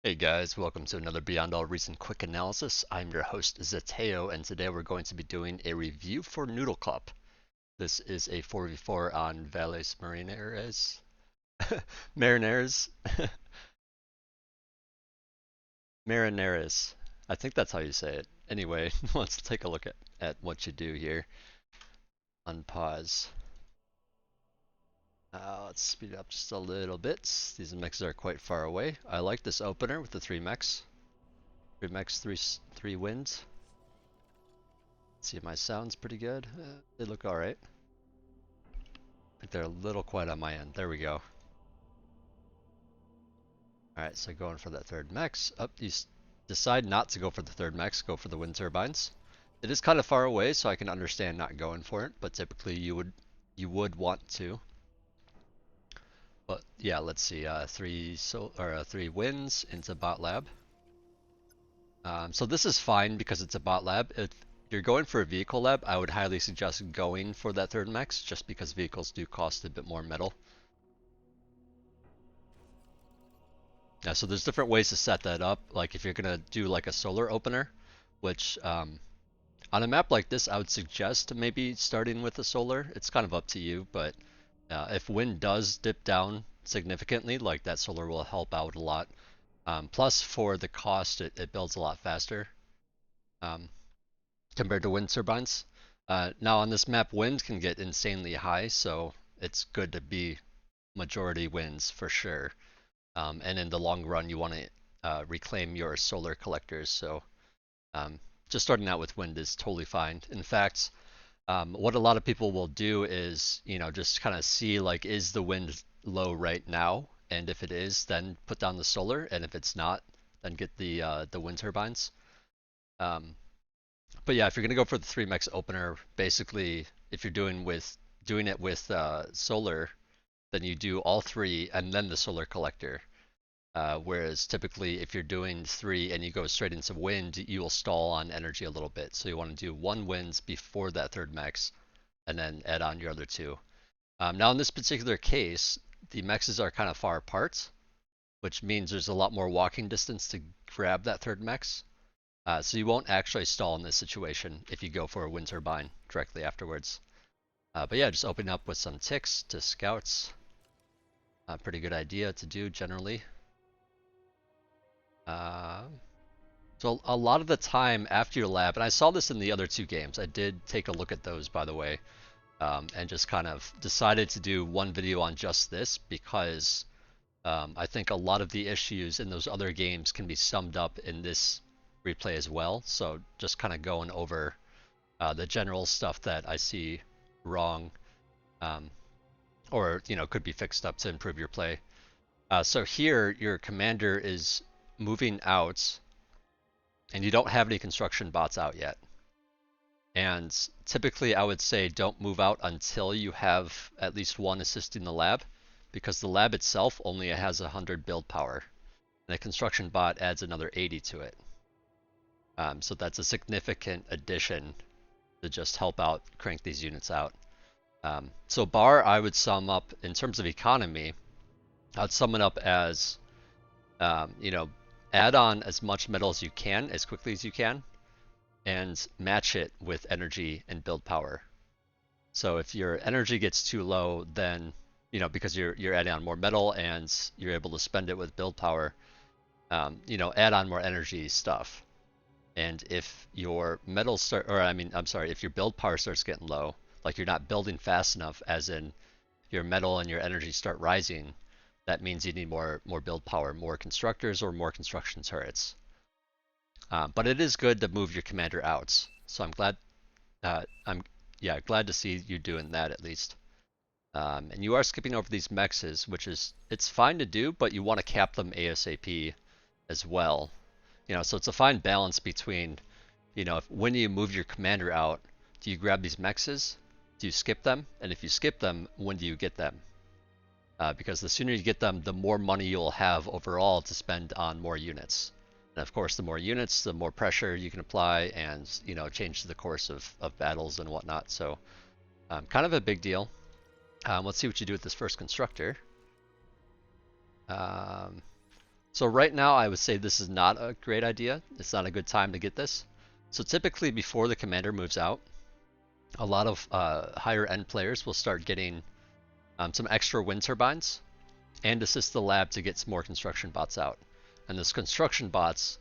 Hey guys, welcome to another Beyond All Reason quick analysis. I'm your host Zateo, and today we're going to be doing a review for Noodlecup. This is a 4v4 on Valles Marineris. Marineris. Marineris. I think that's how you say it. Anyway, let's take a look at what you do here. Unpause. Let's speed it up just a little bit. These mechs are quite far away. I like this opener with the three mechs. Three mechs, three wins. See if my sound's pretty good. They look alright. I think they're a little quiet on my end. There we go. Alright, so going for that third mechs. You decide not to go for the third mechs, go for the wind turbines. It is kind of far away, so I can understand not going for it, but typically you would want to. But yeah, let's see. Three wins into bot lab. So this is fine because it's a bot lab. If you're going for a vehicle lab, I would highly suggest going for that third mechs, just because vehicles do cost a bit more metal. Yeah, so there's different ways to set that up. Like if you're gonna do like a solar opener, which on a map like this, I would suggest maybe starting with a solar. It's kind of up to you, but if wind does dip down significantly, like that solar will help out a lot. Plus for the cost, it builds a lot faster um, compared to wind turbines. Now on this map, wind can get insanely high, so it's good to be majority winds for sure. And in the long run, you want to reclaim your solar collectors. So um, just starting out with wind is totally fine. In fact, what a lot of people will do is, just kind of see like, is the wind low right now? And if it is, then put down the solar. And if it's not, then get the wind turbines. Um, but yeah, if you're gonna go for the three mechs opener, basically, if you're doing it with solar, then you do all three and then the solar collector. Whereas typically, if you're doing three and you go straight into wind, you will stall on energy a little bit. So you want to do one winds before that third mechs, and then add on your other two. Now, in this particular case, the mexes are kind of far apart, which means there's a lot more walking distance to grab that third mechs. So you won't actually stall in this situation if you go for a wind turbine directly afterwards. But yeah, just open up with some ticks to scouts. Pretty good idea to do generally. Uh, so a lot of the time after your lab, and I saw this in the other two games, I did take a look at those by the way, and just kind of decided to do one video on just this because I think a lot of the issues in those other games can be summed up in this replay as well. So just kind of going over the general stuff that I see wrong, um, or could be fixed up to improve your play. So here your commander is moving out and you don't have any construction bots out yet. And typically I would say don't move out until you have at least one assisting the lab, because the lab itself only has 100 build power and a construction bot adds another 80 to it. So that's a significant addition to just help out crank these units out. So bar I would sum up in terms of economy, I'd sum it up as add on as much metal as you can as quickly as you can, and match it with energy and build power. So if your energy gets too low, then because you're adding on more metal and you're able to spend it with build power, add on more energy stuff. And if your metal if your build power starts getting low, like you're not building fast enough, as in your metal and your energy start rising, that means you need more build power, more constructors or more construction turrets. But it is good to move your commander out. So I'm glad glad to see you doing that at least. And you are skipping over these mexes, which it's fine to do, but you want to cap them ASAP as well. So it's a fine balance between, when you move your commander out, do you grab these mexes? Do you skip them? And if you skip them, when do you get them? Because the sooner you get them, the more money you'll have overall to spend on more units. And of course, the more units, the more pressure you can apply and, change the course of battles and whatnot. So kind of a big deal. Let's see what you do with this first constructor. So right now, I would say this is not a great idea. It's not a good time to get this. So typically, before the commander moves out, a lot of higher end players will start getting some extra wind turbines and assist the lab to get some more construction bots out. And those construction bots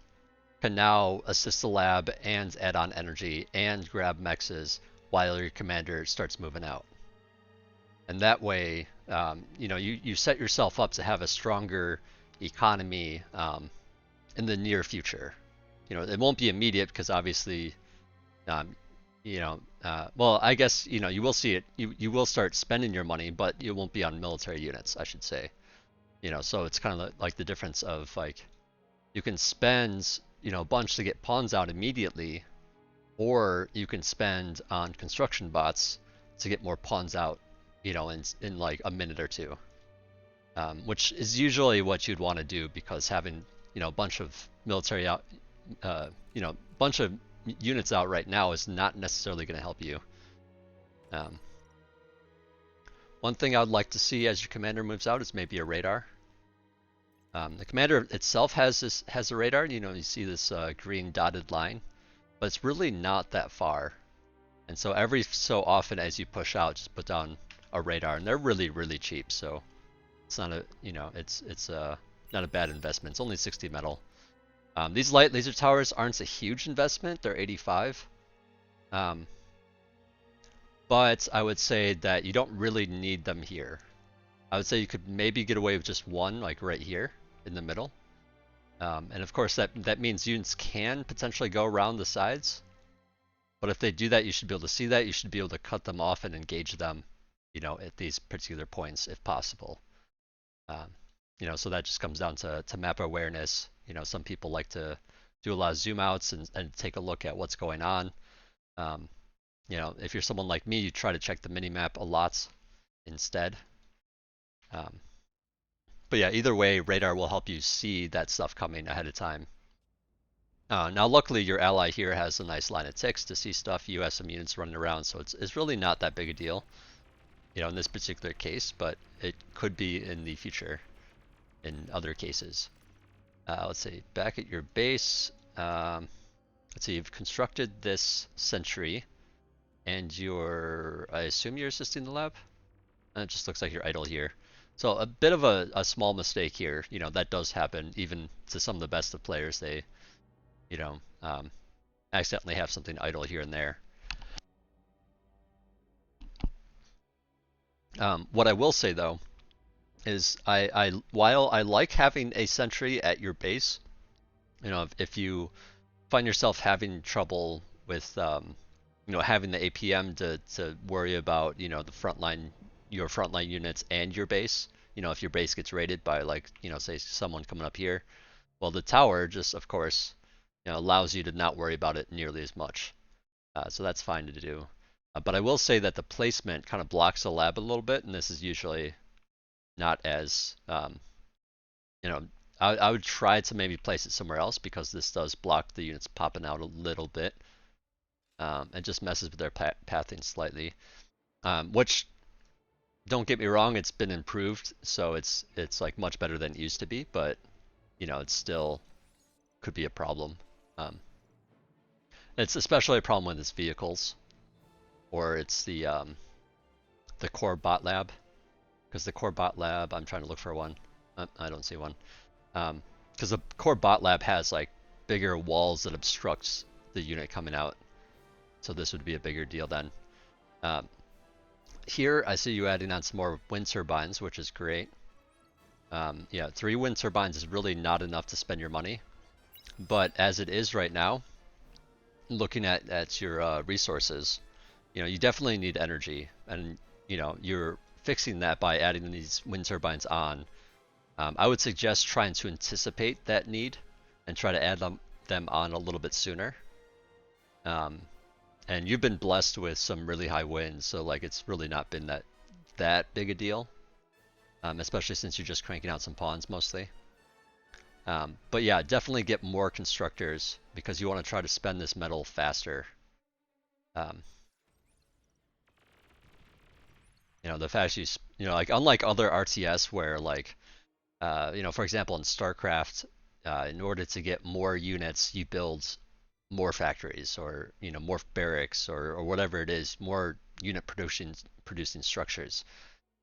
can now assist the lab and add on energy and grab mexes while your commander starts moving out. And that way, you set yourself up to have a stronger economy in the near future. It won't be immediate because obviously, um, well, I guess you will see it. You will start spending your money, but it won't be on military units, I should say. So it's kind of like the difference of like you can spend a bunch to get pawns out immediately, or you can spend on construction bots to get more pawns out, in like a minute or two, which is usually what you'd want to do because having a bunch of military out, bunch of units out right now is not necessarily going to help you. One thing I would like to see as your commander moves out is maybe a radar. The commander itself has a radar. You see this green dotted line, but it's really not that far. And so every so often as you push out, just put down a radar, and they're really, really cheap. So it's not it's not a bad investment. It's only 60 metal. These light laser towers aren't a huge investment. They're 85. But I would say that you don't really need them here. I would say you could maybe get away with just one, like right here in the middle. And of course that means units can potentially go around the sides. But if they do that, you should be able to see that. You should be able to cut them off and engage them, at these particular points if possible. So that just comes down to map awareness. Some people like to do a lot of zoom outs and take a look at what's going on. If you're someone like me, you try to check the mini-map a lot instead. But yeah, either way, radar will help you see that stuff coming ahead of time. Now, luckily, your ally here has a nice line of ticks to see stuff. You have some units running around, so it's really not that big a deal, in this particular case, but it could be in the future in other cases. Let's see, back at your base, let's see, you've constructed this sentry, and I assume you're assisting the lab? It just looks like you're idle here. So a bit of a small mistake here, that does happen even to some of the best of players. They accidentally have something idle here and there. What I will say though is while I like having a sentry at your base, if you find yourself having trouble with having the APM to worry about your frontline units and your base, if your base gets raided by say someone coming up here, well, the tower just of course allows you to not worry about it nearly as much. So that's fine to do. But I will say that the placement kind of blocks the lab a little bit, and this is usually not as, I would try to maybe place it somewhere else because this does block the units popping out a little bit. It just messes with their pathing slightly. Which, don't get me wrong, it's been improved, so it's like much better than it used to be, but it still could be a problem. It's especially a problem when it's vehicles, or it's the core bot lab, because the core bot lab, I'm trying to look for one. I don't see one. Because the core bot lab has like bigger walls that obstructs the unit coming out, so this would be a bigger deal then. Here I see you adding on some more wind turbines, which is great. Yeah, 3 wind turbines is really not enough to spend your money, but as it is right now, looking at your resources, you definitely need energy, and you're fixing that by adding these wind turbines on. I would suggest trying to anticipate that need and try to add them on a little bit sooner. And you've been blessed with some really high winds, so like it's really not been that big a deal, especially since you're just cranking out some pawns mostly. But yeah, definitely get more constructors because you want to try to spend this metal faster. The fact like unlike other RTS where like For example, in StarCraft, in order to get more units, you build more factories or more barracks or whatever it is, more unit producing structures.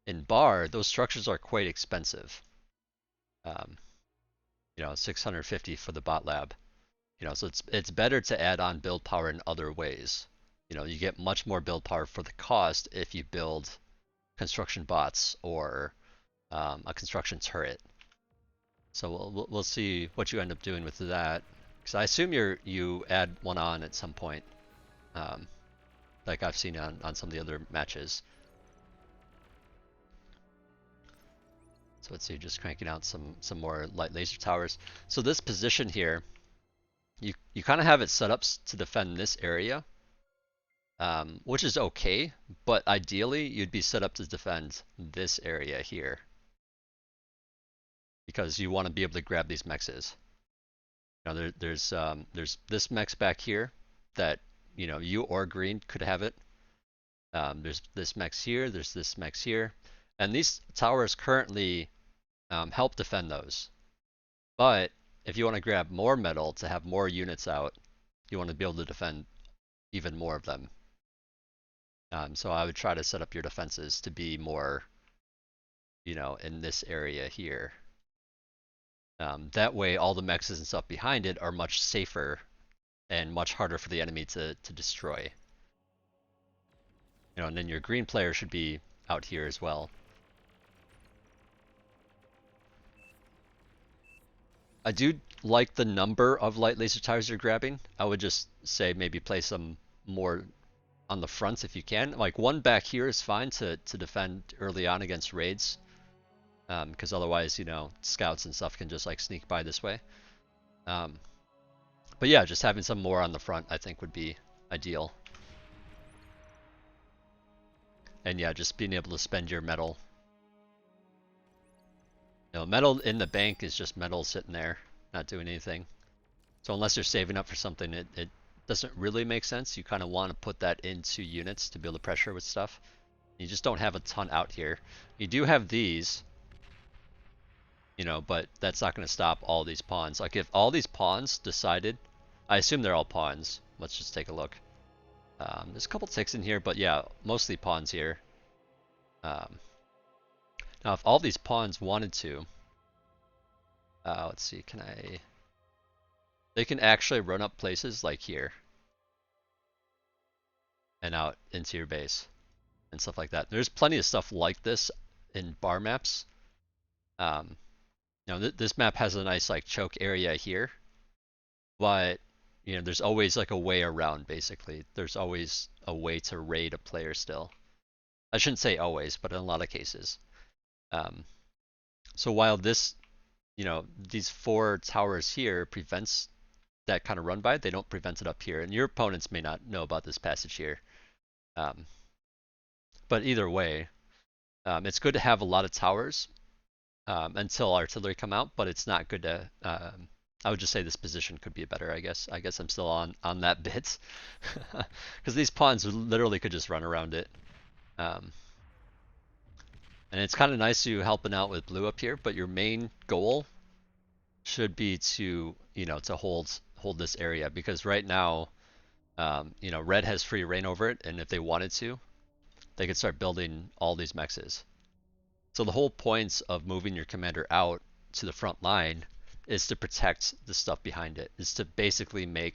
In Bar, those structures are quite expensive. Um, 650 for the bot lab. So it's better to add on build power in other ways. You get much more build power for the cost if you build construction bots or a construction turret. So we'll see what you end up doing with that. Because I assume you add one on at some point, um, like I've seen on some of the other matches. So let's see, just cranking out some more light laser towers. So this position here, you kind of have it set up to defend this area, which is okay, but ideally you'd be set up to defend this area here because you want to be able to grab these mexes. There's this mex back here that you or green could have it. There's this mex here, there's this mex here, and these towers currently help defend those. But if you want to grab more metal to have more units out, you want to be able to defend even more of them. So I would try to set up your defenses to be more, in this area here. That way all the mexes and stuff behind it are much safer and much harder for the enemy to destroy. And then your green player should be out here as well. I do like the number of light laser towers you're grabbing. I would just say maybe place them more on the front if you can. Like one back here is fine to defend early on against raids. Because otherwise, scouts and stuff can just like sneak by this way. But yeah, just having some more on the front I think would be ideal. And yeah, just being able to spend your metal. Metal in the bank is just metal sitting there, not doing anything. So unless you're saving up for something, it doesn't really make sense. You kind of want to put that into units to be able to pressure with stuff. You just don't have a ton out here. You do have these, but that's not going to stop all these pawns. Like if all these pawns decided, I assume they're all pawns. Let's just take a look. There's a couple ticks in here, but yeah, mostly pawns here. Now if all these pawns wanted to, let's see, they can actually run up places like here and out into your base and stuff like that. There's plenty of stuff like this in bar maps. This map has a nice like choke area here, but there's always like a way around. Basically, there's always a way to raid a player still. I shouldn't say always, but in a lot of cases. So while this, these 4 towers here prevents that kind of run by, they don't prevent it up here, and your opponents may not know about this passage here. But either way, it's good to have a lot of towers until artillery come out, but it's not good to. I would just say this position could be better. I guess I'm still on that bit because these pawns literally could just run around it. And it's kind of nice you helping out with blue up here, but your main goal should be to to hold this area, because right now red has free reign over it, and if they wanted to, they could start building all these mexes. So the whole point of moving your commander out to the front line is to protect the stuff behind it. Is to basically make,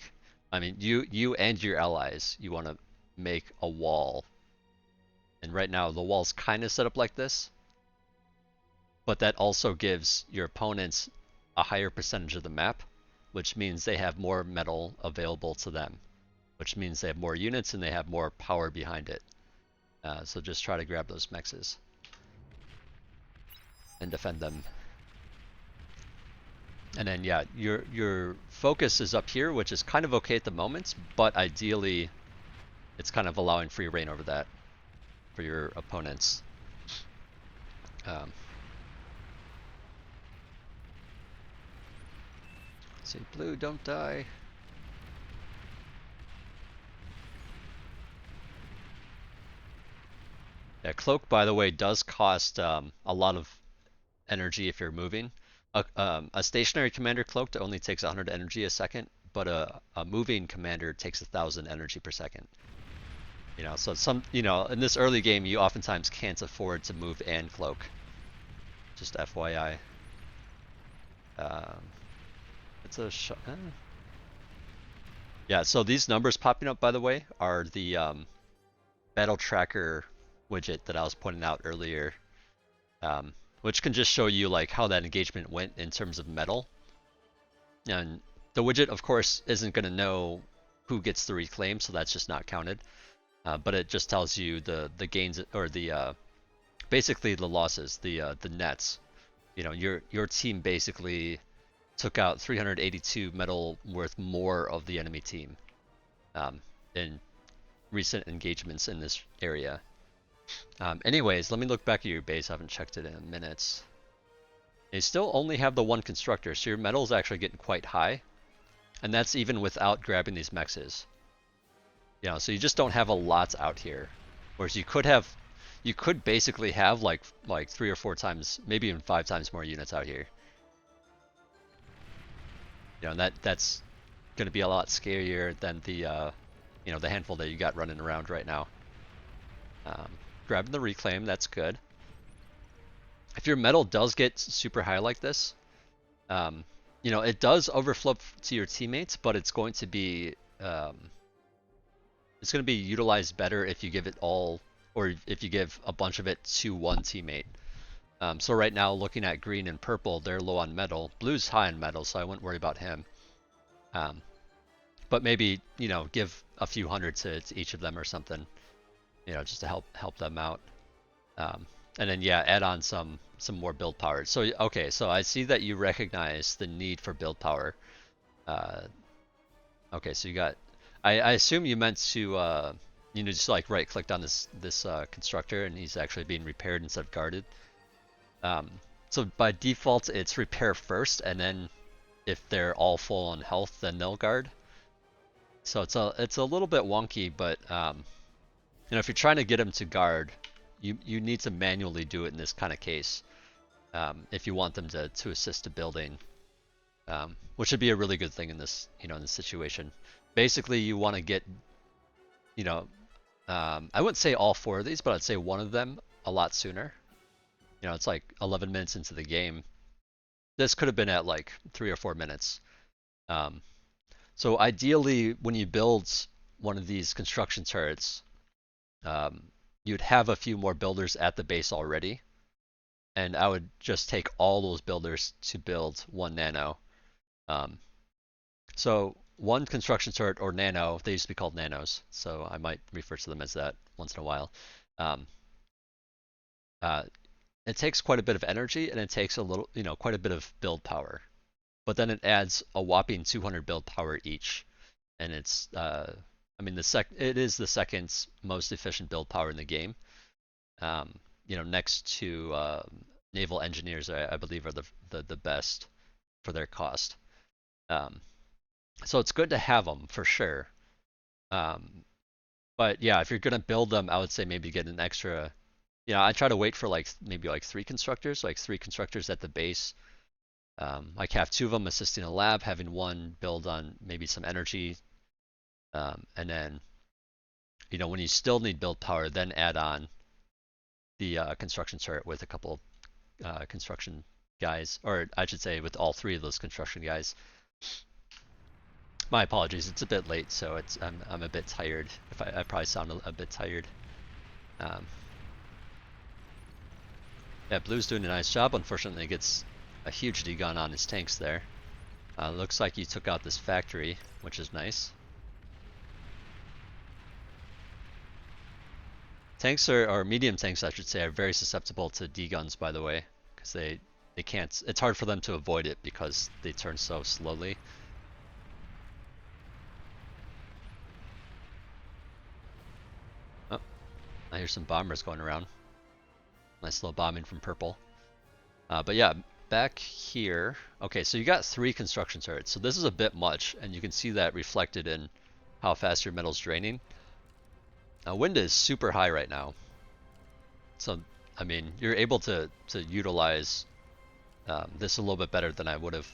you and your allies, you want to make a wall. And right now the wall's kind of set up like this, but that also gives your opponents a higher percentage of the map, which means they have more metal available to them, which means they have more units and they have more power behind it. So just try to grab those mexes and defend them. And then yeah, your focus is up here, which is kind of okay at the moment, but ideally it's kind of allowing free reign over that for your opponents. See, blue, don't die. Yeah, cloak, by the way, does cost a lot of energy if you're moving. A stationary commander cloaked only takes 100 energy a second, but a moving commander takes 1,000 energy per second. You know, so in this early game, you oftentimes can't afford to move and cloak. Just FYI. Um, it's a yeah. So these numbers popping up, by the way, are the battle tracker widget that I was pointing out earlier, which can just show you like how that engagement went in terms of metal. And the widget, of course, isn't going to know who gets the reclaim, so that's just not counted. But it just tells you the gains or the basically the losses, the nets. You know, your team basically took out 382 metal worth more of the enemy team in recent engagements in this area. Anyways, let me look back at your base. I haven't checked it in minutes. They still only have the one constructor, so your metal is actually getting quite high, and that's even without grabbing these mexes. You know, so you just don't have a lot out here. Whereas you could basically have like 3 or 4 times, maybe even 5 times more units out here. You know, and that's going to be a lot scarier than the the handful that you got running around right now. Grabbing the reclaim, that's good. If your metal does get super high like this, it does overflow to your teammates, but it's going to be utilized better if you give it all, or if you give a bunch of it to one teammate. So right now, looking at green and purple, they're low on metal. Blue's high on metal, so I wouldn't worry about him. But maybe give a few hundred to each of them or something, just to help them out. And then add on some more build power. So okay, so I see that you recognize the need for build power. Okay, so you got. I assume you meant to just like right clicked on this constructor, and he's actually being repaired instead of guarded. So by default it's repair first, and then if they're all full on health, then they'll guard. So it's a little bit wonky, but if you're trying to get them to guard, you need to manually do it in this kind of case, if you want them to assist to building, which would be a really good thing in this in this situation. Basically, you want to get I wouldn't say all 4 of these, but I'd say one of them a lot sooner. It's like 11 minutes into the game. This could have been at like 3 or 4 minutes. So ideally, when you build one of these construction turrets, you'd have a few more builders at the base already, and I would just take all those builders to build one nano. So one construction turret or nano, they used to be called nanos, so I might refer to them as that once in a while. It takes quite a bit of energy, and it takes a little, quite a bit of build power, but then it adds a whopping 200 build power each, and it's it is the second most efficient build power in the game. Next to naval engineers, I believe are the best for their cost. So it's good to have them for sure. But yeah, if you're gonna build them, I would say maybe get an extra. I try to wait for maybe 3 constructors, 3 constructors at the base. Like have 2 of them assisting a lab, having 1 build on maybe some energy. And then, when you still need build power, then add on the construction turret with a couple construction guys, or I should say with all 3 of those construction guys. My apologies, it's a bit late, so I'm a bit tired. If I probably sound a bit tired. Yeah, Blue's doing a nice job. Unfortunately, he gets a huge degun on his tanks there. Looks like he took out this factory, which is nice. Tanks or medium tanks, I should say, are very susceptible to deguns, by the way, because they can't. It's hard for them to avoid it because they turn so slowly. Oh, I hear some bombers going around. Nice little bombing from purple. But yeah, back here. Okay, so you got 3 construction turrets. So this is a bit much, and you can see that reflected in how fast your metal's draining. Wind is super high right now. So, I mean, you're able to utilize this is a little bit better than I would have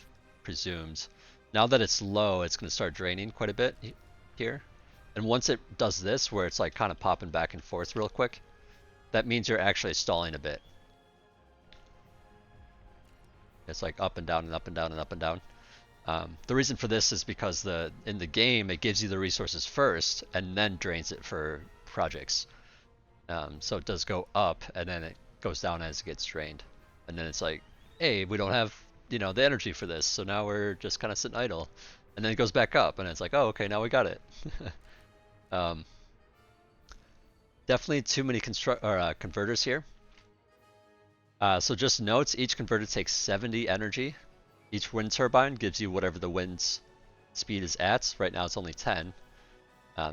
presumed. Now that it's low, it's going to start draining quite a bit here. And once it does this, where it's like kind of popping back and forth real quick, that means you're actually stalling a bit. It's like up and down and up and down and up and down. The reason for this is because in the game, it gives you the resources first and then drains it for projects. So it does go up and then it goes down as it gets drained. And then it's like, hey, we don't have, the energy for this, so now we're just kind of sitting idle. And then it goes back up and it's like, oh, okay, now we got it. Definitely too many converters here. So just notes, each converter takes 70 energy. Each wind turbine gives you whatever the wind's speed is at. Right now it's only 10.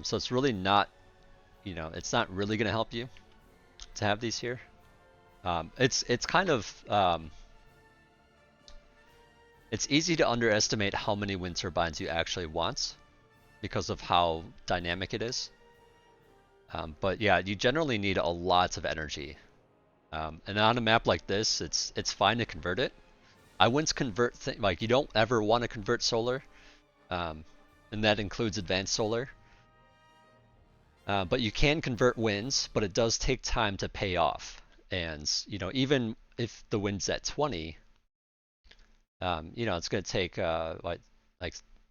So it's really not, it's not really going to help you to have these here. It's kind of, it's easy to underestimate how many wind turbines you actually want because of how dynamic it is. But yeah, you generally need a lot of energy. And on a map like this, it's fine to convert it. I wouldn't convert like you don't ever want to convert solar, and that includes advanced solar. But you can convert winds, but it does take time to pay off. And even if the wind's at 20, it's going to take like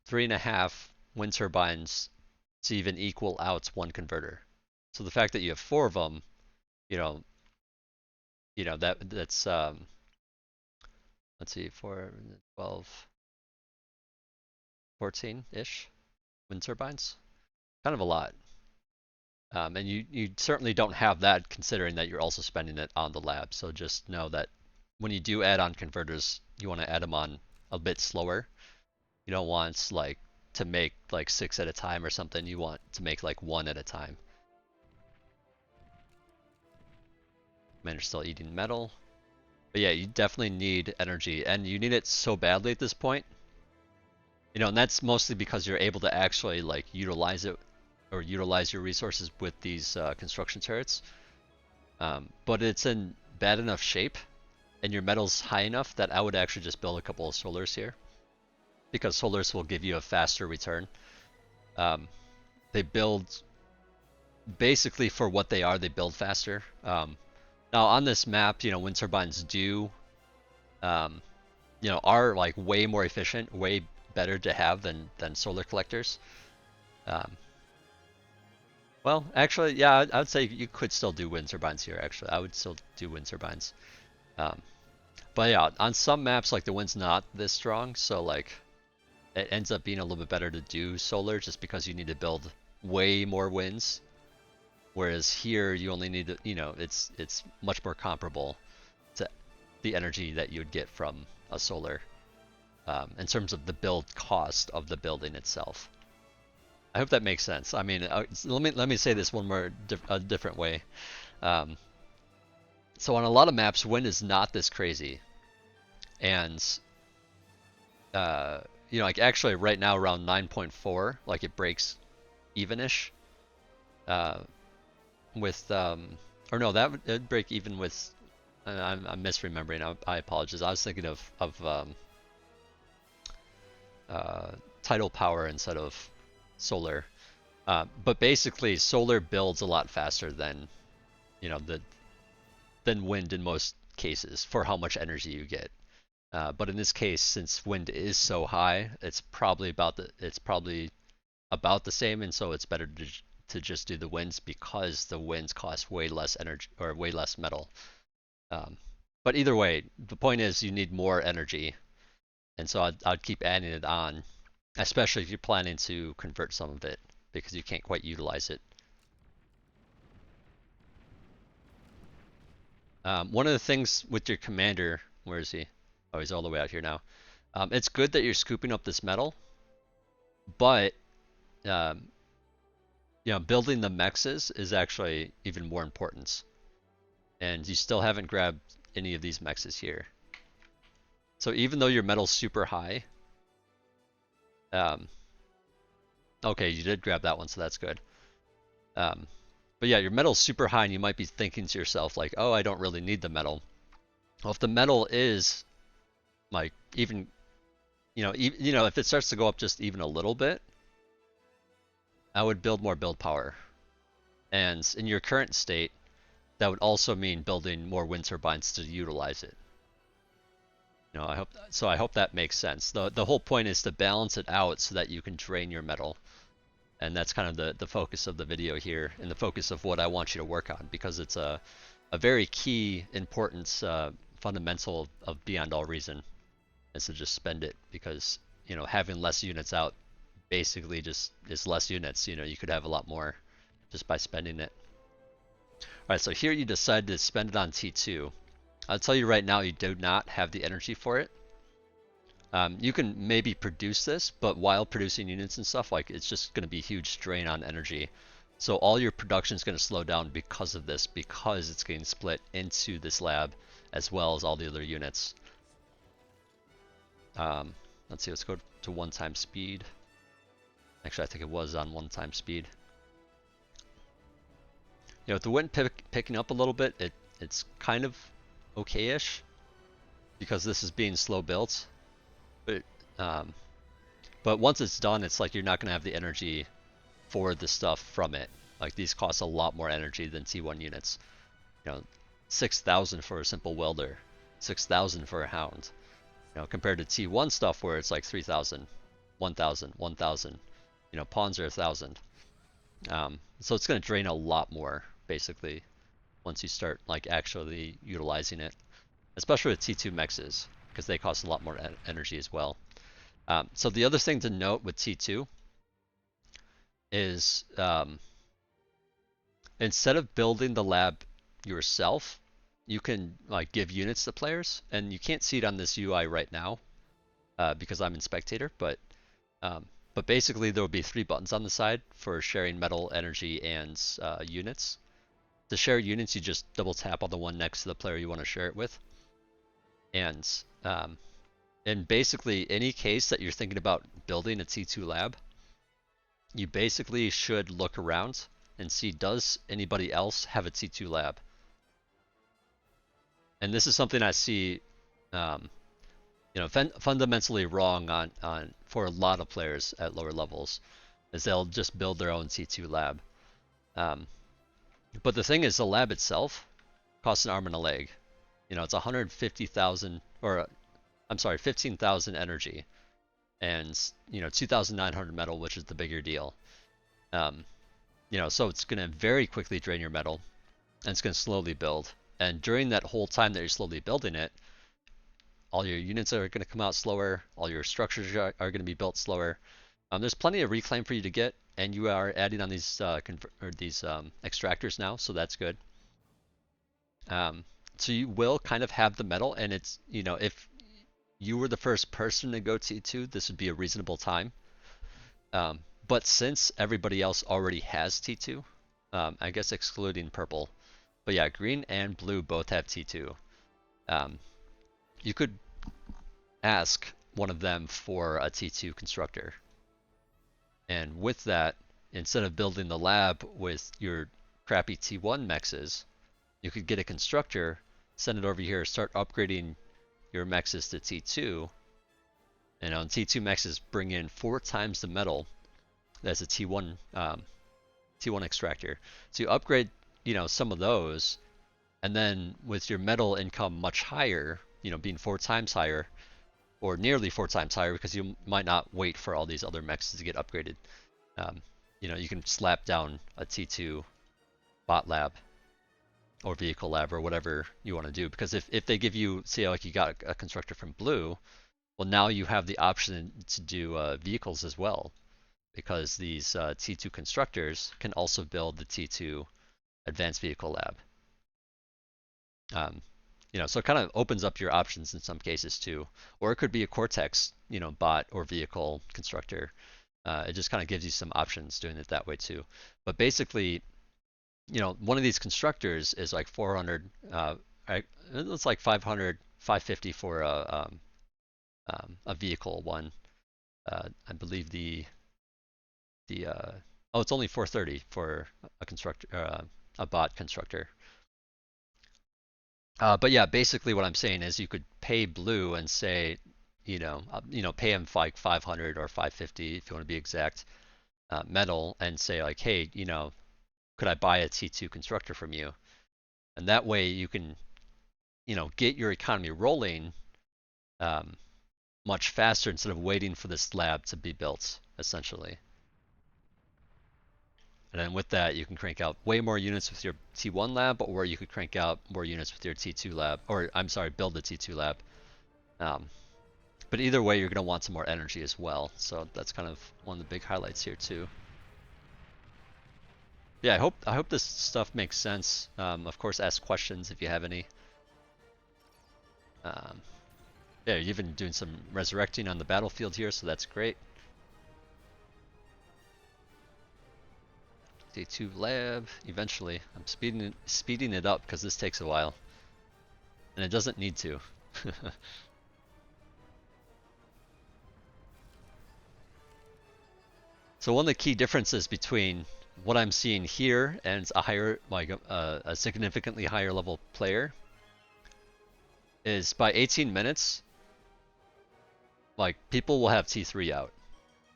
3.5 wind turbines to even equal out one converter. So the fact that you have 4 of them, that's let's see, 4, 12, 14-ish wind turbines. Kind of a lot. And you certainly don't have that considering that you're also spending it on the lab. So just know that when you do add on converters, you want to add them on a bit slower. You don't want like to make like 6 at a time or something. You want to make like 1 at a time. Men are still eating metal. But yeah, you definitely need energy, and you need it so badly at this point. And that's mostly because you're able to actually like utilize it, or utilize your resources with these construction turrets. But it's in bad enough shape, and your metal's high enough that I would actually just build a couple of solars here, because solars will give you a faster return. They build, basically for what they are, they build faster. Now on this map, wind turbines are like way more efficient, way better to have than solar collectors. Well, actually, yeah, I would say you could still do wind turbines here. Actually, I would still do wind turbines. But yeah, on some maps, like the wind's not this strong, so like it ends up being a little bit better to do solar just because you need to build way more winds. Whereas here you only need to, it's much more comparable to the energy that you would get from a solar in terms of the build cost of the building itself. I hope that makes sense. I mean, let me say this one more a different way. So on a lot of maps, wind is not this crazy, and like actually right now around 9.4, like it breaks evenish. With or no, that would break even with. I'm misremembering. I apologize. I was thinking of tidal power instead of solar. But basically, solar builds a lot faster than than wind in most cases for how much energy you get. But in this case, since wind is so high, it's probably about the same, and so it's better to just do the winds because the winds cost way less energy or way less metal. But either way, the point is you need more energy, and so I'd keep adding it on, especially if you're planning to convert some of it because you can't quite utilize it. One of the things with your commander, where is he? Oh, he's all the way out here now. It's good that you're scooping up this metal, but building the mexes is actually even more important. And you still haven't grabbed any of these mexes here. So even though your metal's super high, okay, you did grab that one, so that's good. But yeah, your metal's super high, and you might be thinking to yourself like, oh, I don't really need the metal. Well, if the metal is Like even if it starts to go up just even a little bit, I would build more build power. And in your current state, that would also mean building more wind turbines to utilize it. I hope that makes sense. The whole point is to balance it out so that you can drain your metal. And that's kind of the focus of the video here and the focus of what I want you to work on, because it's a very key importance fundamental of Beyond All Reason is to just spend it, because having less units out basically just is less units. You could have a lot more just by spending it. Alright, so here you decide to spend it on T2. I'll tell you right now, you do not have the energy for it. You can maybe produce this, but while producing units and stuff, like, it's just going to be a huge strain on energy. So all your production is going to slow down because of this, because it's getting split into this lab as well as all the other units. Let's see, let's go to 1x speed. Actually, I think it was on 1x speed. With the wind picking up a little bit, it's kind of okay-ish, because this is being slow built. But once it's done, it's like you're not going to have the energy for the stuff from it. Like, these cost a lot more energy than T1 units. 6,000 for a simple welder, 6,000 for a hound. Compared to T1 stuff where it's like 3,000, 1,000, 1,000. Pawns are 1,000. So it's going to drain a lot more, basically, once you start like actually utilizing it, especially with T2 mexes, because they cost a lot more energy as well. So the other thing to note with T2 is instead of building the lab yourself, you can like give units to players, and you can't see it on this UI right now because I'm in spectator, but basically there will be 3 buttons on the side for sharing metal, energy, and units. To share units, you just double tap on the one next to the player you want to share it with. And in basically any case that you're thinking about building a T2 lab, you basically should look around and see, does anybody else have a T2 lab? And this is something I see fundamentally wrong on for a lot of players at lower levels, is they'll just build their own T2 lab. But the thing is, the lab itself costs an arm and a leg. It's 150,000, or I'm sorry, 15,000 energy, and 2,900 metal, which is the bigger deal. So it's going to very quickly drain your metal, and it's going to slowly build. And during that whole time that you're slowly building it, all your units are going to come out slower, all your structures are going to be built slower. There's plenty of reclaim for you to get, and you are adding on these extractors now, so that's good. So you will kind of have the metal, and it's, if you were the first person to go T2, this would be a reasonable time. But since everybody else already has T2, I guess excluding purple, but yeah, green and blue both have T2. You could ask one of them for a T2 constructor. And with that, instead of building the lab with your crappy T1 mexes, you could get a constructor, send it over here, start upgrading your mexes to T2. And on T2 mexes, bring in 4 times the metal as a T1 extractor. So you upgrade, some of those, and then with your metal income much higher, being 4 times higher, or nearly 4 times higher, because you might not wait for all these other mexes to get upgraded. You can slap down a T2 bot lab or vehicle lab or whatever you want to do, because if they give you, say, like you got a constructor from blue, well, now you have the option to do vehicles as well, because these T2 constructors can also build the T2 advanced vehicle lab. So it kind of opens up your options in some cases too. Or it could be a Cortex, bot or vehicle constructor. It just kind of gives you some options doing it that way too. But basically, one of these constructors is like 400. It's like 500, 550 for a vehicle one. I believe it's only 430 for a constructor, a bot constructor. But yeah, basically what I'm saying is you could pay blue and say, pay him like 500 or 550 if you want to be exact, metal, and say like, hey, could I buy a T2 constructor from you? And that way you can, get your economy rolling um, much faster instead of waiting for this lab to be built, essentially. And then with that, you can crank out way more units with your T1 lab, or you could crank out more units with your T2 lab, or I'm sorry, build the T2 lab. Um, but either way, you're going to want some more energy as well. So that's kind of one of the big highlights here too. Yeah, I hope this stuff makes sense. Of course, ask questions if you have any. Um, yeah, you've been doing some resurrecting on the battlefield here, so that's great. T2 lab, eventually. I'm speeding it up because this takes a while. And it doesn't need to. So one of the key differences between what I'm seeing here and a higher, like a significantly higher level player, is by 18 minutes, like people will have T3 out,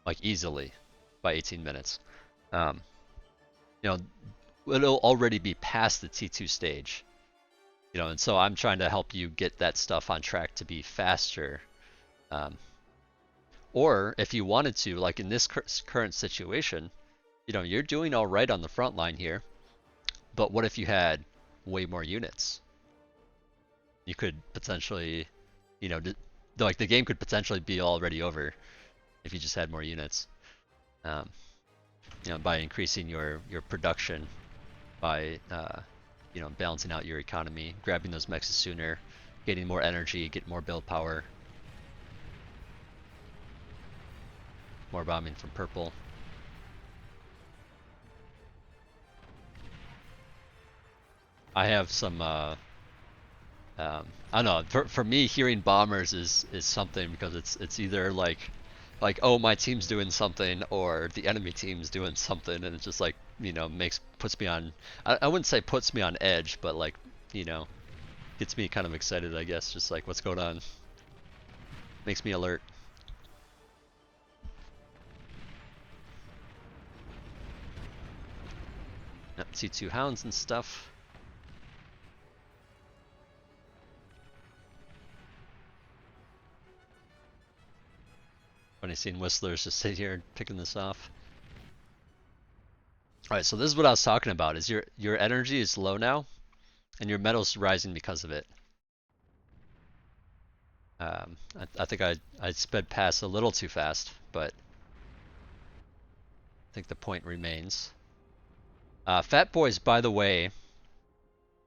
like easily, by 18 minutes. Um, it'll already be past the T2 stage, and so I'm trying to help you get that stuff on track to be faster. Or if you wanted to, like in this current situation, you're doing all right on the front line here, but what if you had way more units? You could potentially, like the game could potentially be already over if you just had more units. Um, by increasing your production, by balancing out your economy, grabbing those mechs sooner, getting more energy, get more build power, more bombing from purple. I have some I don't know. For me, hearing bombers is something because it's either like oh, my team's doing something or the enemy team's doing something, and it just like puts me on. I wouldn't say puts me on edge, but like gets me kind of excited, I guess. Just like what's going on, makes me alert. Yep, C2 hounds and stuff. Funny seeing whistlers just sit here picking this off. All right, so this is what I was talking about. Is your energy is low now, and your metal's rising because of it. I think I sped past a little too fast, but I think the point remains. Fat Boys, by the way,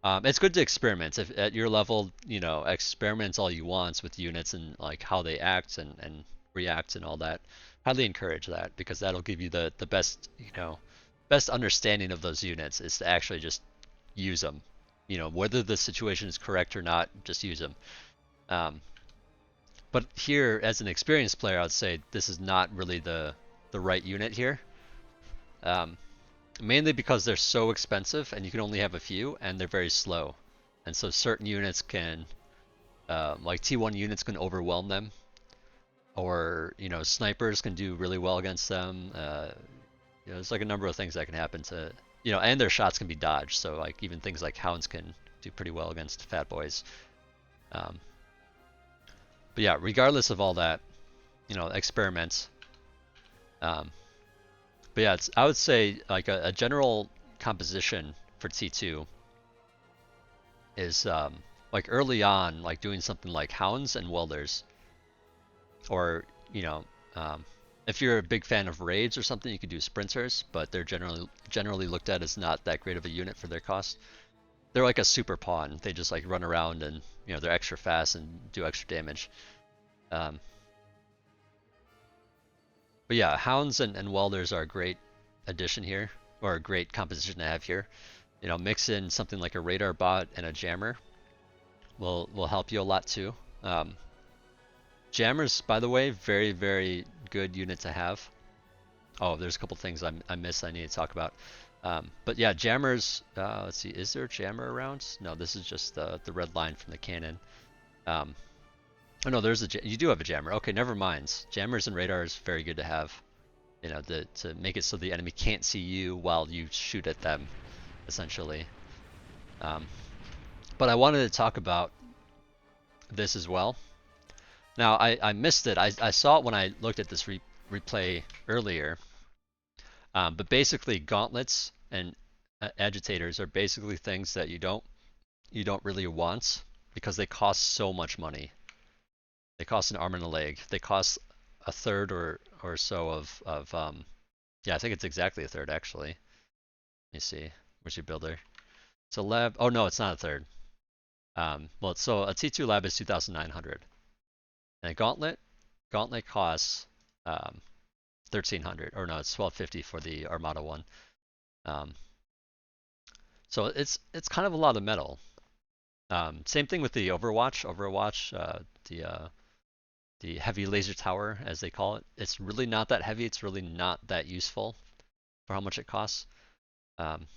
it's good to experiment. If at your level, experiments all you want with units and like how they act and react and all that. Highly encourage that because that'll give you the best, best understanding of those units is to actually just use them. Whether the situation is correct or not, just use them. But here, as an experienced player, I'd say this is not really the right unit here. Mainly because they're so expensive and you can only have a few and they're very slow. And so certain units can, like T1 units can overwhelm them. Or, snipers can do really well against them. There's like a number of things that can happen to, and their shots can be dodged. So like even things like hounds can do pretty well against Fat Boys. But yeah, regardless of all that, experiments. But yeah, I would say like a general composition for T2 is like early on, like doing something like hounds and welders, or if you're a big fan of raids or something, you could do sprinters, but they're generally looked at as not that great of a unit for their cost. They're like a super pawn. They just like run around and they're extra fast and do extra damage. But yeah, hounds and welders are a great addition here, or a great composition to have here. Mix in something like a radar bot and a jammer will help you a lot too. Jammers, by the way, very, very good unit to have. Oh, there's a couple things I missed I need to talk about. But yeah, jammers. Let's see, is there a jammer around? No, this is just the red line from the cannon. Um, oh no, you do have a jammer. Okay, never mind. Jammers and radar is very good to have. You know, to make it so the enemy can't see you while you shoot at them, essentially. Um, but I wanted to talk about this as well. Now, I missed it. I saw it when I looked at this replay earlier. But basically, gauntlets and agitators are basically things that you don't really want because they cost so much money. They cost an arm and a leg. They cost a third or so of yeah, I think it's exactly a third actually. Let me see. Where's your builder? It's a lab. Oh no, it's not a third. Well, so a T2 lab is 2,900, and a gauntlet costs 1,300, or no, it's 1,250 for the Armada one. Um, so it's kind of a lot of metal. Same thing with the Overwatch. The heavy laser tower, as they call it. It's really not that heavy. It's really not that useful for how much it costs. Um,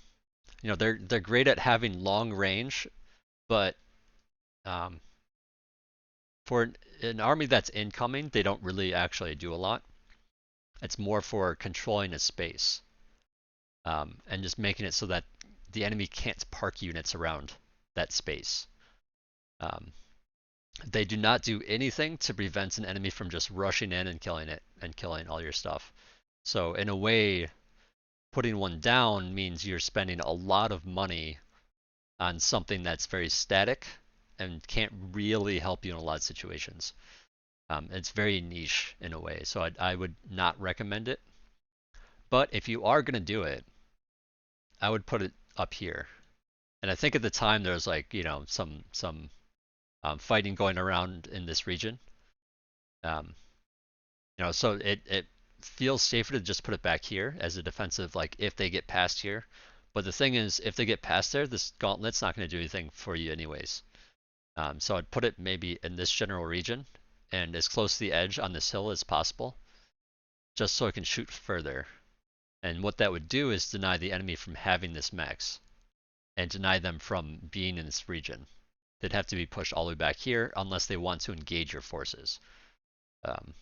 you know, they're great at having long range, but um, for an army that's incoming, they don't really actually do a lot. It's more for controlling a space and just making it so that the enemy can't park units around that space. Um, they do not do anything to prevent an enemy from just rushing in and killing it and killing all your stuff. So in a way, putting one down means you're spending a lot of money on something that's very static and can't really help you in a lot of situations. It's very niche in a way, so I would not recommend it. But if you are going to do it, I would put it up here. And I think at the time there was like, you know, some fighting going around in this region. Um, you know, so it feels safer to just put it back here as a defensive, like if they get past here. But the thing is, if they get past there, this gauntlet's not going to do anything for you anyways. So I'd put it maybe in this general region and as close to the edge on this hill as possible, just so it can shoot further. And what that would do is deny the enemy from having this max and deny them from being in this region. They'd have to be pushed all the way back here unless they want to engage your forces. Um,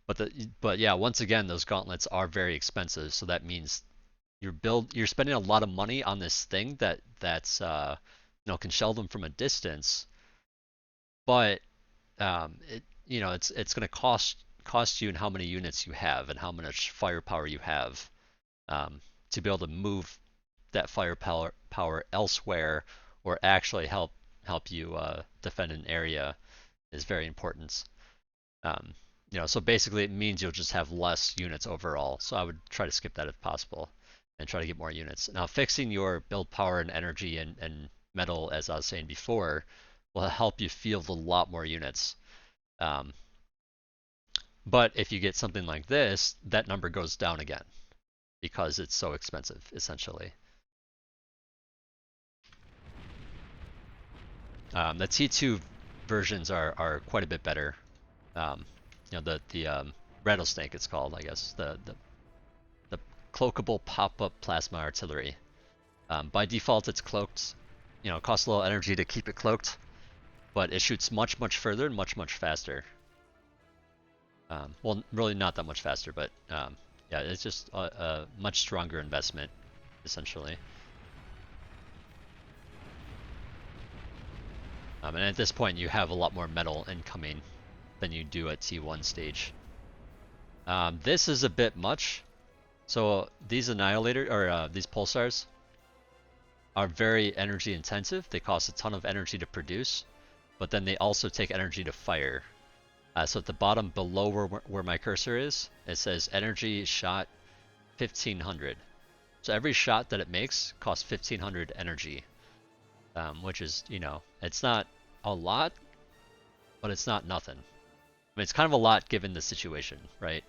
but yeah, once again, those gauntlets are very expensive, so that means you're spending a lot of money on this thing that's you know, can shell them from a distance, but it's going to cost you in how many units you have and how much firepower you have to be able to move that firepower elsewhere or actually help you defend an area is very important. Um, you know, so basically it means you'll just have less units overall. So I would try to skip that if possible and try to get more units. Now fixing your build power and energy and metal, as I was saying before, will help you field a lot more units. Um, but if you get something like this, that number goes down again because it's so expensive, essentially. The T2 versions are quite a bit better. You know, the rattlesnake, it's called, I guess, the cloakable pop-up plasma artillery. By default, it's cloaked. You know, it costs a little energy to keep it cloaked, but it shoots much further and much faster. Well, really not that much faster, but yeah, it's just a much stronger investment, essentially. And at this point, you have a lot more metal incoming than you do at T1 stage. This is a bit much. So these annihilator or these pulsars are very energy intensive. They cost a ton of energy to produce, but then they also take energy to fire. So at the bottom below where my cursor is, it says energy shot 1500. So every shot that it makes costs 1500 energy, which is, you know, it's not a lot, but it's not nothing. I mean, it's kind of a lot given the situation, right?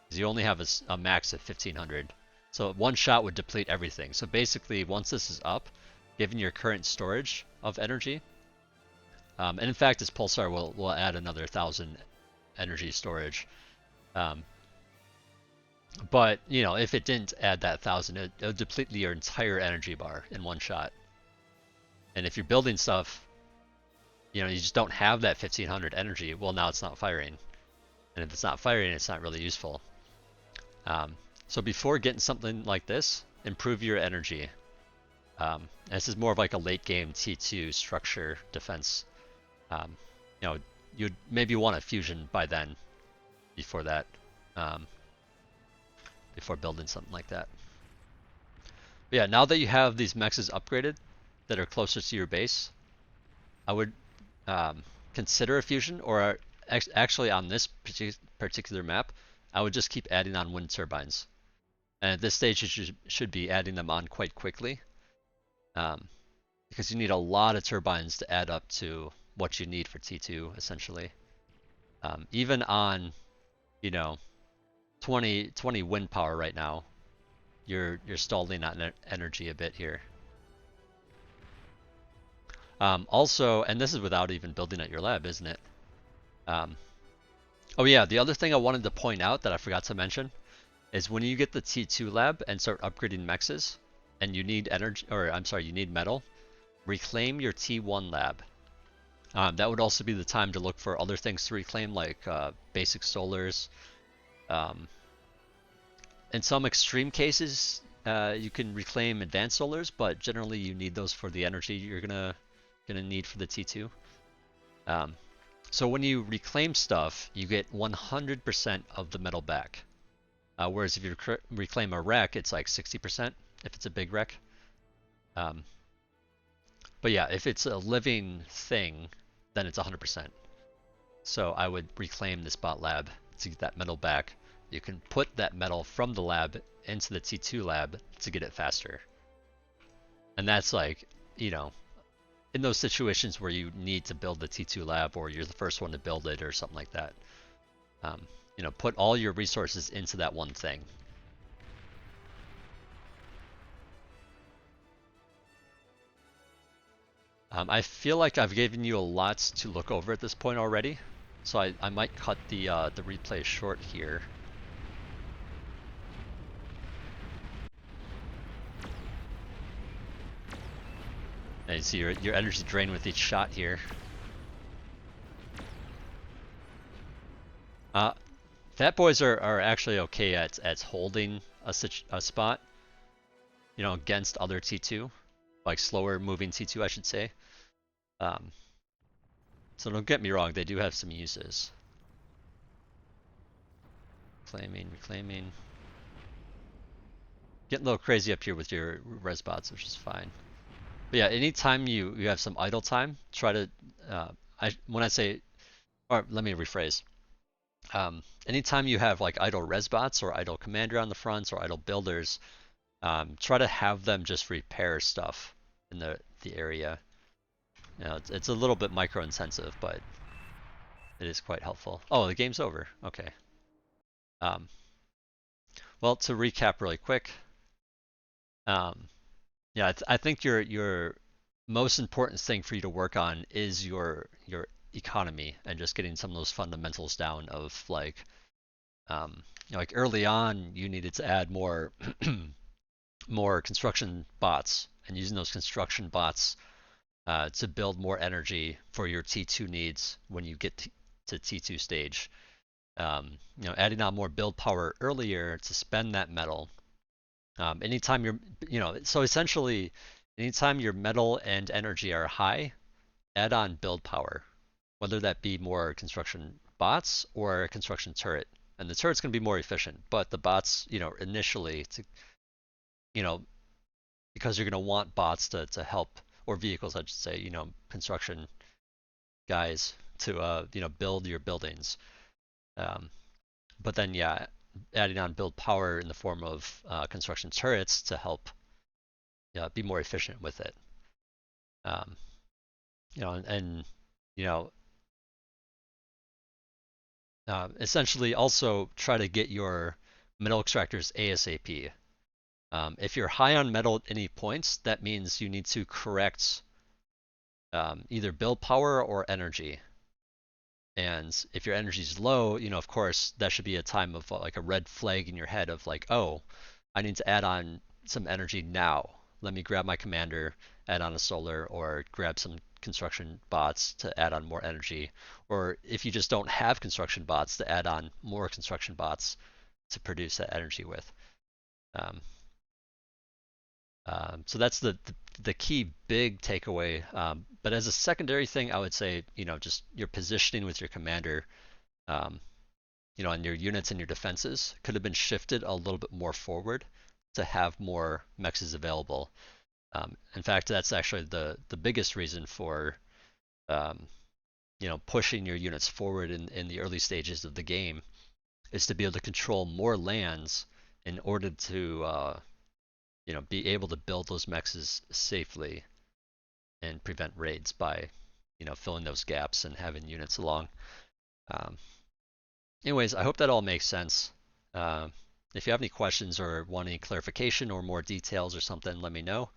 Because you only have a max of 1500. So one shot would deplete everything. So basically, once this is up, given your current storage of energy, and in fact, this pulsar will add another 1,000 energy storage. But you know, if it didn't add that 1,000, it would deplete your entire energy bar in one shot. And if you're building stuff, you know, you just don't have that 1,500 energy. Well, now it's not firing, and if it's not firing, it's not really useful. Um, so before getting something like this, improve your energy. This is more of like a late game T2 structure defense. You know, you'd maybe want a fusion by then, before that, um, before building something like that. But yeah, now that you have these mexes upgraded that are closer to your base, I would consider a fusion, or actually on this particular map, I would just keep adding on wind turbines. And at this stage, you should be adding them on quite quickly, because you need a lot of turbines to add up to what you need for T2, essentially. Even on, you know, 20 wind power right now, you're stalling on energy a bit here. Also, and this is without even building at your lab, isn't it? Oh yeah, the other thing I wanted to point out that I forgot to mention is when you get the T2 lab and start upgrading mexes, and you need energy, or I'm sorry, you need metal, reclaim your T1 lab. That would also be the time to look for other things to reclaim, like basic solars. In some extreme cases, you can reclaim advanced solars, but generally you need those for the energy you're gonna need for the T2. So when you reclaim stuff, you get 100% of the metal back. Whereas if you reclaim a wreck, it's like 60% if it's a big wreck. But yeah, if it's a living thing, then it's 100%. So I would reclaim this bot lab to get that metal back. You can put that metal from the lab into the T2 lab to get it faster. And that's like, you know, in those situations where you need to build the T2 lab, or you're the first one to build it or something like that. You know, put all your resources into that one thing. I feel like I've given you a lot to look over at this point already, so I might cut the replay short here. And you see your energy drain with each shot here. Fat boys are actually okay at holding a spot, you know, against other T2, like slower moving T2, I should say. So don't get me wrong, they do have some uses. Reclaiming. Getting a little crazy up here with your res bots, which is fine. But yeah, anytime you have some idle time, try to, when I say, or let me rephrase. Anytime you have like idle res bots or idle commander on the fronts or idle builders, try to have them just repair stuff in the area. You know, it's a little bit micro intensive, but it is quite helpful. Oh, the game's over. Okay. Well, to recap really quick, yeah, I think your most important thing for you to work on is your economy and just getting some of those fundamentals down of like, you know, like early on you needed to add more more construction bots, and using those construction bots to build more energy for your T2 needs when you get to T2 stage. You know, adding on more build power earlier to spend that metal. Anytime you're, you know, so essentially, anytime your metal and energy are high, add on build power, whether that be more construction bots or a construction turret. And the turret's going to be more efficient, but the bots, you know, initially to, you know, because you're going to want bots to help, or vehicles, I should say, you know, construction guys to, you know, build your buildings. But then, yeah, adding on build power in the form of construction turrets to help be more efficient with it. You know, and you know, essentially also try to get your metal extractors ASAP. If you're high on metal at any points, that means you need to correct either build power or energy. And if your energy is low, you know, of course, that should be a time of like a red flag in your head of like, oh, I need to add on some energy now. Let me grab my commander, add on a solar, or grab some construction bots to add on more energy. Or if you just don't have construction bots, to add on more construction bots to produce that energy with. Um, so that's the key big takeaway. But as a secondary thing, I would say, you know, just your positioning with your commander, um, you know, and your units and your defenses could have been shifted a little bit more forward to have more mexes available. In fact, that's actually the biggest reason for um, you know, pushing your units forward in the early stages of the game is to be able to control more lands in order to you know, be able to build those mexes safely and prevent raids by, you know, filling those gaps and having units along. Um, Anyways, I hope that all makes sense. Uh, if you have any questions or want any clarification or more details or something, let me know.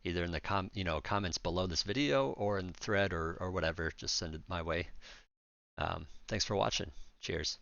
Either in the comments below this video or in the thread or whatever. Just send it my way. Thanks for watching. Cheers.